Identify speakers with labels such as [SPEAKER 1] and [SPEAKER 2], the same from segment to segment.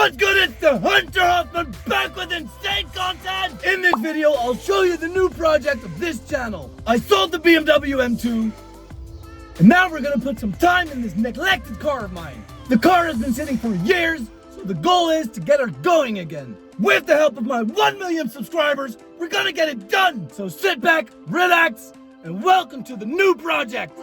[SPEAKER 1] What's good? It's the Hunter Hoffman back with insane content! In this video, I'll show you the new project of this channel. I sold the BMW M2, and now we're gonna put some time in this neglected car of mine. The car has been sitting for years, so the goal is to get her going again. With the help of my 1 million subscribers, we're gonna get it done! So sit back, relax, and welcome to the new project!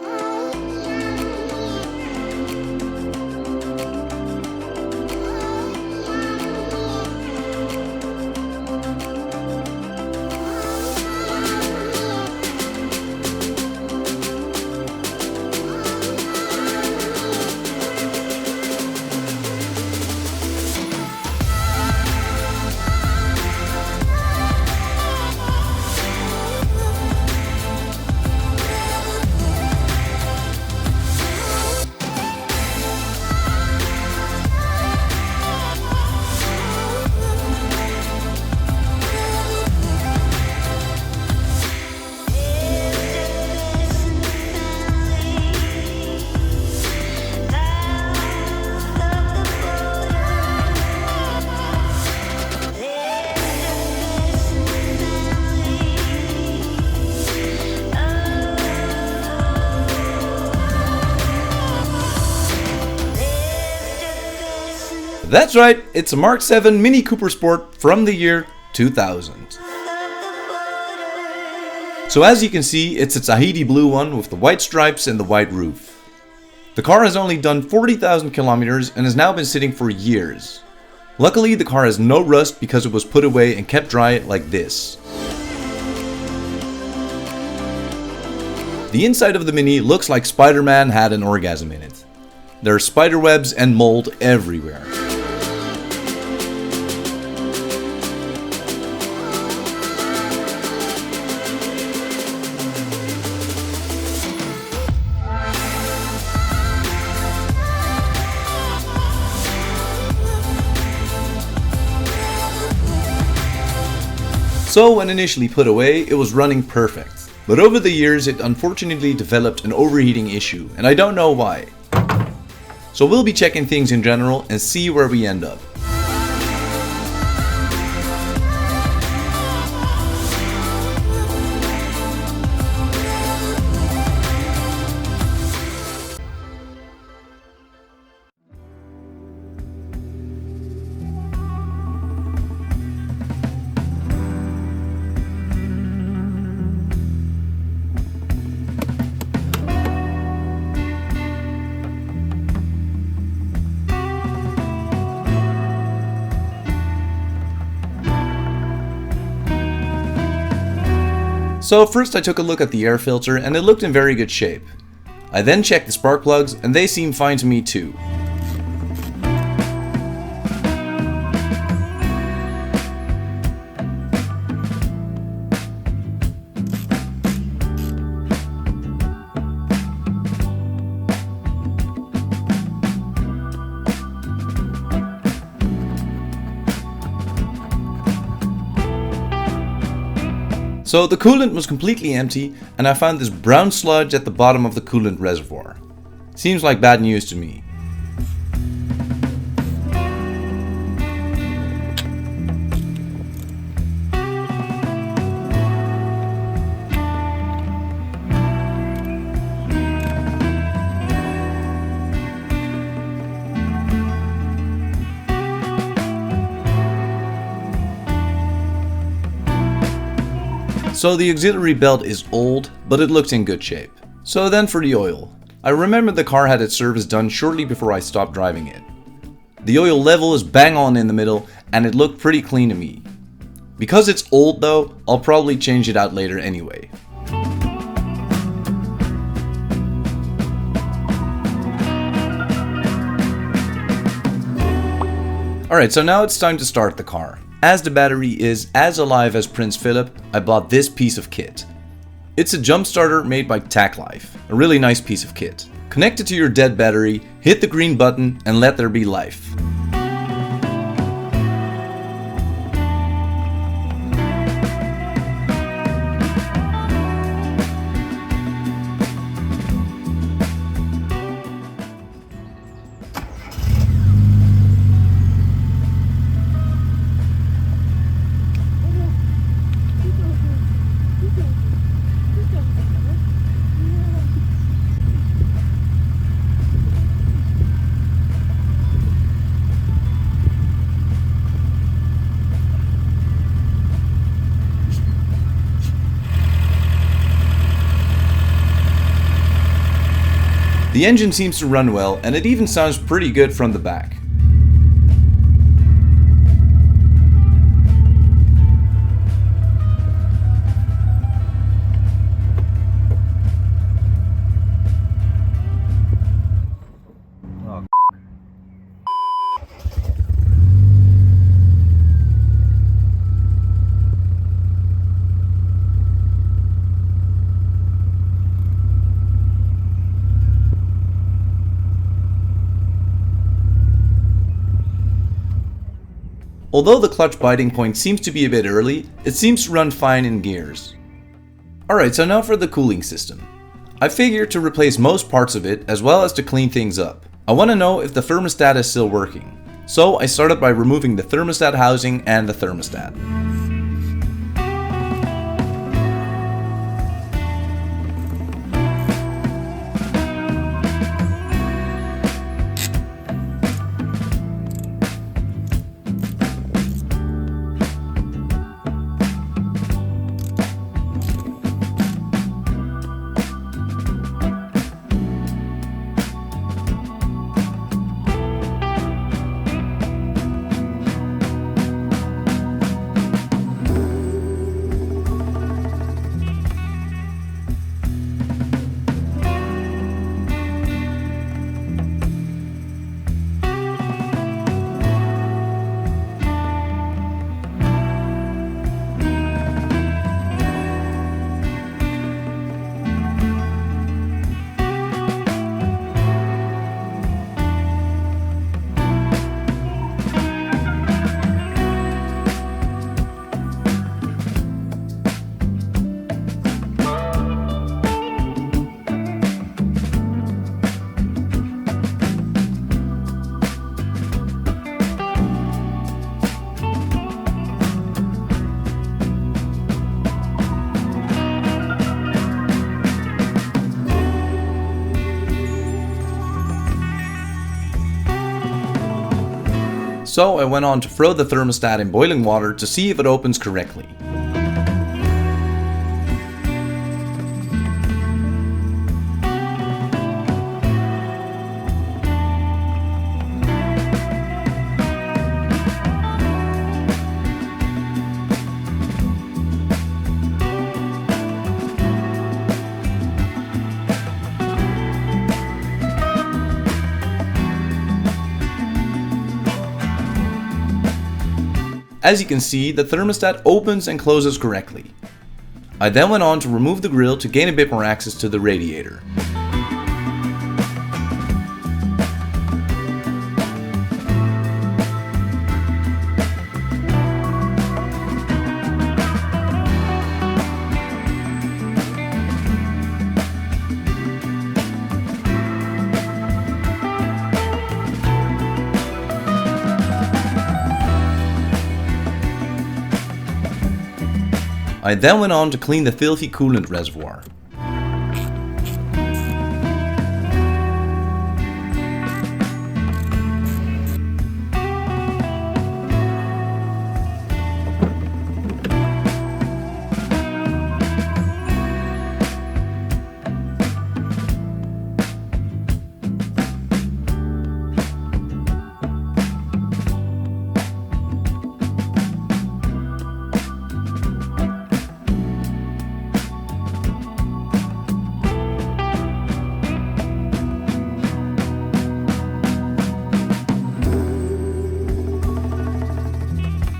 [SPEAKER 2] That's right, it's a Mark 7 Mini Cooper Sport from the year 2000. So as you can see, it's a Tahiti blue one with the white stripes and the white roof. The car has only done 40,000 kilometers and has now been sitting for years. Luckily, the car has no rust because it was put away and kept dry like this. The inside of the Mini looks like Spider-Man had an orgasm in it. There are spider webs and mold everywhere. So when initially put away, it was running perfect. But over the years it unfortunately developed an overheating issue, and I don't know why. So we'll be checking things in general and see where we end up. So first I took a look at the air filter and it looked in very good shape. I then checked the spark plugs and they seemed fine to me too. So the coolant was completely empty and I found this brown sludge at the bottom of the coolant reservoir. Seems like bad news to me. So the auxiliary belt is old, but it looks in good shape. So then for the oil. I remember the car had its service done shortly before I stopped driving it. The oil level is bang on in the middle and it looked pretty clean to me. Because it's old though, I'll probably change it out later anyway. Alright, so now it's time to start the car. As the battery is as alive as Prince Philip, I bought this piece of kit. It's a jump starter made by TacLife, a really nice piece of kit. Connect it to your dead battery, hit the green button and let there be life. The engine seems to run well, and it even sounds pretty good from the back. Although the clutch biting point seems to be a bit early, it seems to run fine in gears. Alright, so now for the cooling system. I figured to replace most parts of it as well as to clean things up. I want to know if the thermostat is still working. So I started by removing the thermostat housing and the thermostat. So I went on to throw the thermostat in boiling water to see if it opens correctly. As you can see, the thermostat opens and closes correctly. I then went on to remove the grill to gain a bit more access to the radiator. I then went on to clean the filthy coolant reservoir.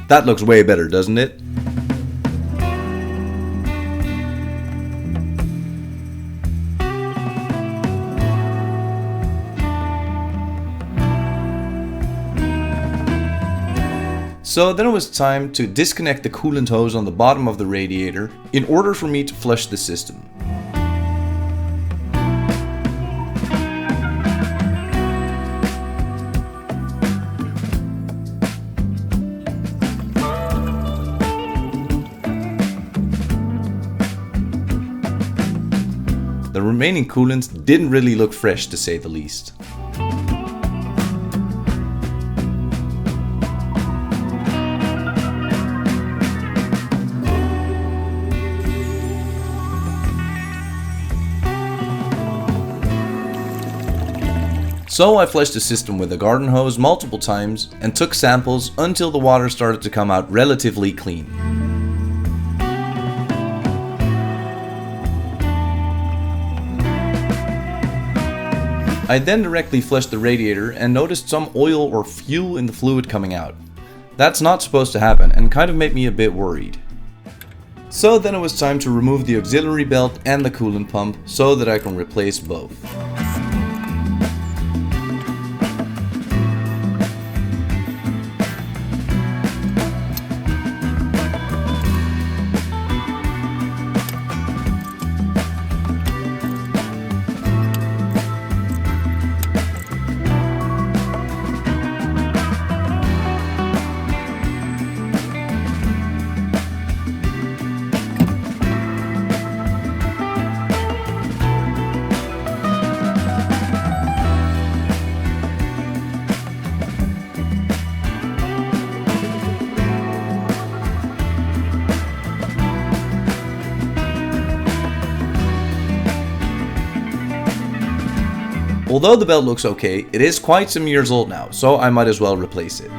[SPEAKER 2] That looks way better, doesn't it? So then it was time to disconnect the coolant hose on the bottom of the radiator in order for me to flush the system. The remaining coolant didn't really look fresh, to say the least. So I flushed the system with a garden hose multiple times and took samples until the water started to come out relatively clean. I then directly flushed the radiator and noticed some oil or fuel in the fluid coming out. That's not supposed to happen and kind of made me a bit worried. So then it was time to remove the auxiliary belt and the coolant pump so that I can replace both. Although the belt looks okay, it is quite some years old now, so I might as well replace it.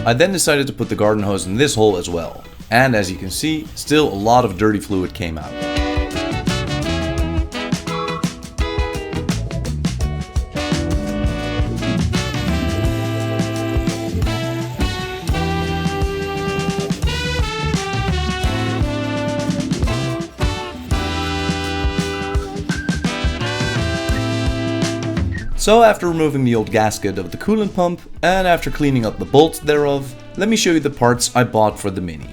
[SPEAKER 2] I then decided to put the garden hose in this hole as well, and as you can see, still a lot of dirty fluid came out. So after removing the old gasket of the coolant pump, and after cleaning up the bolts thereof, let me show you the parts I bought for the Mini.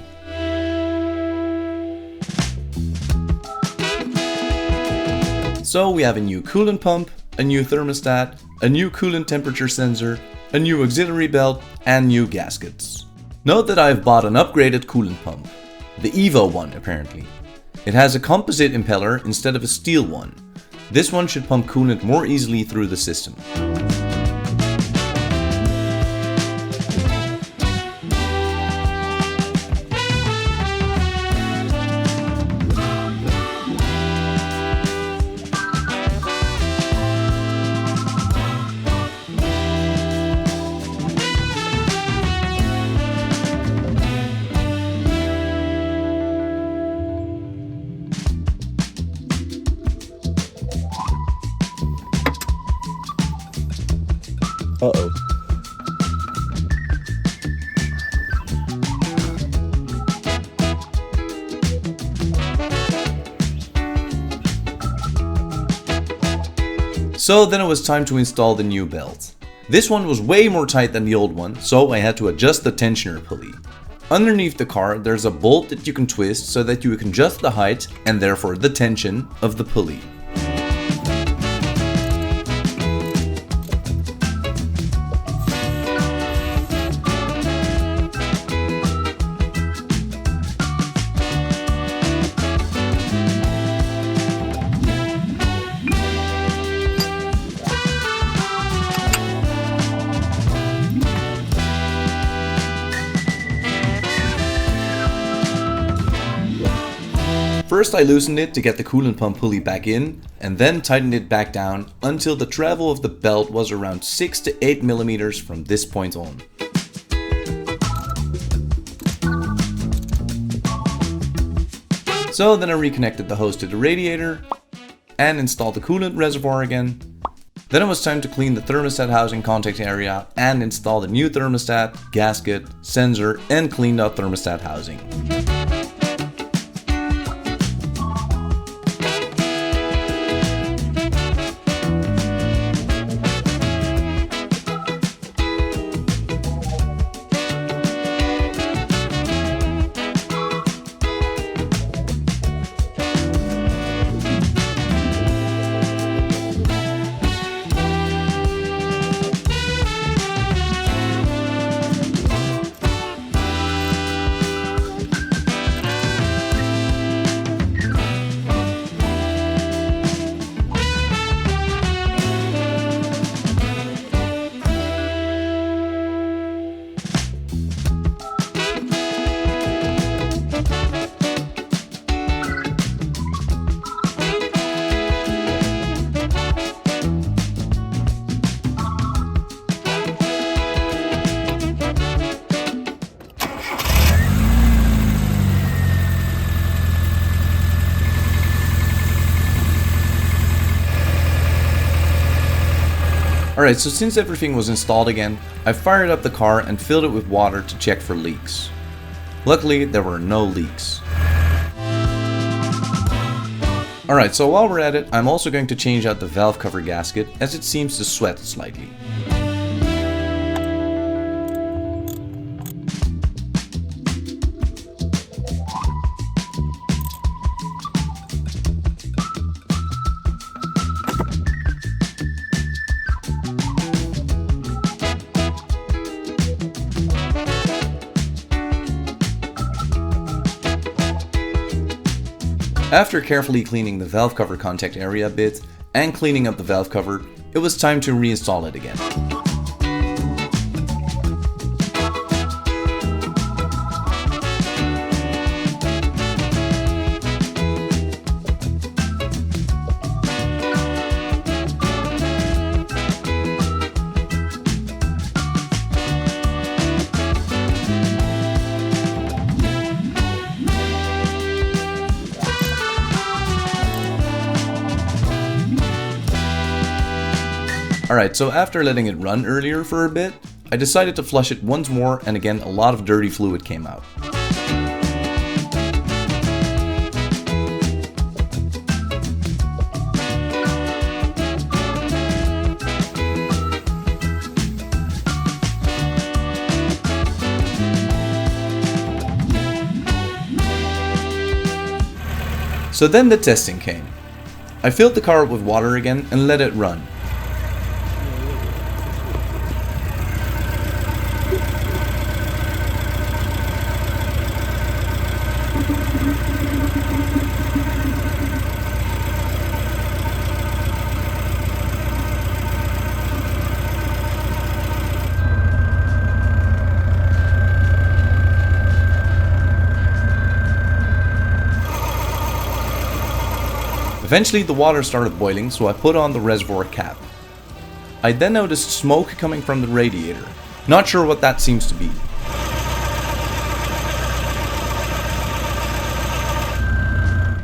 [SPEAKER 2] So we have a new coolant pump, a new thermostat, a new coolant temperature sensor, a new auxiliary belt, and new gaskets. Note that I have bought an upgraded coolant pump, the Evo one apparently. It has a composite impeller instead of a steel one. This one should pump coolant more easily through the system.
[SPEAKER 1] Uh-oh.
[SPEAKER 2] So then it was time to install the new belt. This one was way more tight than the old one, so I had to adjust the tensioner pulley. Underneath the car there's a bolt that you can twist so that you can adjust the height and therefore the tension of the pulley. First I loosened it to get the coolant pump pulley back in, and then tightened it back down until the travel of the belt was around 6 to 8 millimeters from this point on. So then I reconnected the hose to the radiator and installed the coolant reservoir again. Then it was time to clean the thermostat housing contact area and install the new thermostat, gasket, sensor and cleaned out thermostat housing. Alright, so since everything was installed again, I fired up the car and filled it with water to check for leaks. Luckily, there were no leaks. Alright, so while we're at it, I'm also going to change out the valve cover gasket as it seems to sweat slightly. After carefully cleaning the valve cover contact area a bit and cleaning up the valve cover, it was time to reinstall it again. Alright, so after letting it run earlier for a bit, I decided to flush it once more and again a lot of dirty fluid came out. So then the testing came. I filled the car up with water again and let it run. Eventually the water started boiling, so I put on the reservoir cap. I then noticed smoke coming from the radiator. Not sure what that seems to be.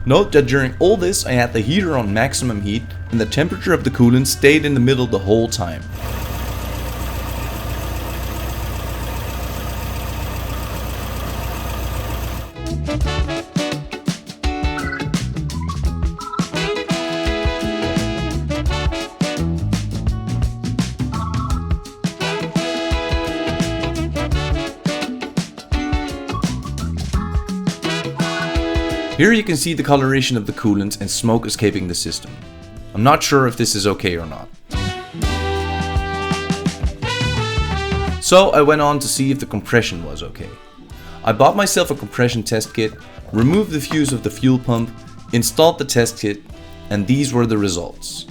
[SPEAKER 2] Note that during all this I had the heater on maximum heat and the temperature of the coolant stayed in the middle the whole time. Here you can see the coloration of the coolant and smoke escaping the system. I'm not sure if this is okay or not. So I went on to see if the compression was okay. I bought myself a compression test kit, removed the fuse of the fuel pump, installed the test kit, and these were the results.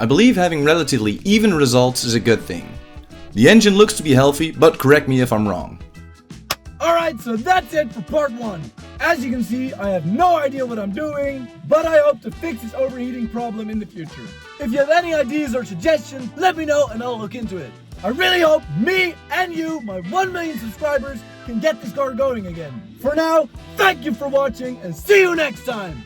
[SPEAKER 2] I believe having relatively even results is a good thing. The engine looks to be healthy, but correct me if I'm wrong.
[SPEAKER 1] Alright, so that's it for part 1. As you can see, I have no idea what I'm doing, but I hope to fix this overheating problem in the future. If you have any ideas or suggestions, let me know and I'll look into it. I really hope me and you, my 1 million subscribers, can get this car going again. For now, thank you for watching and see you next time!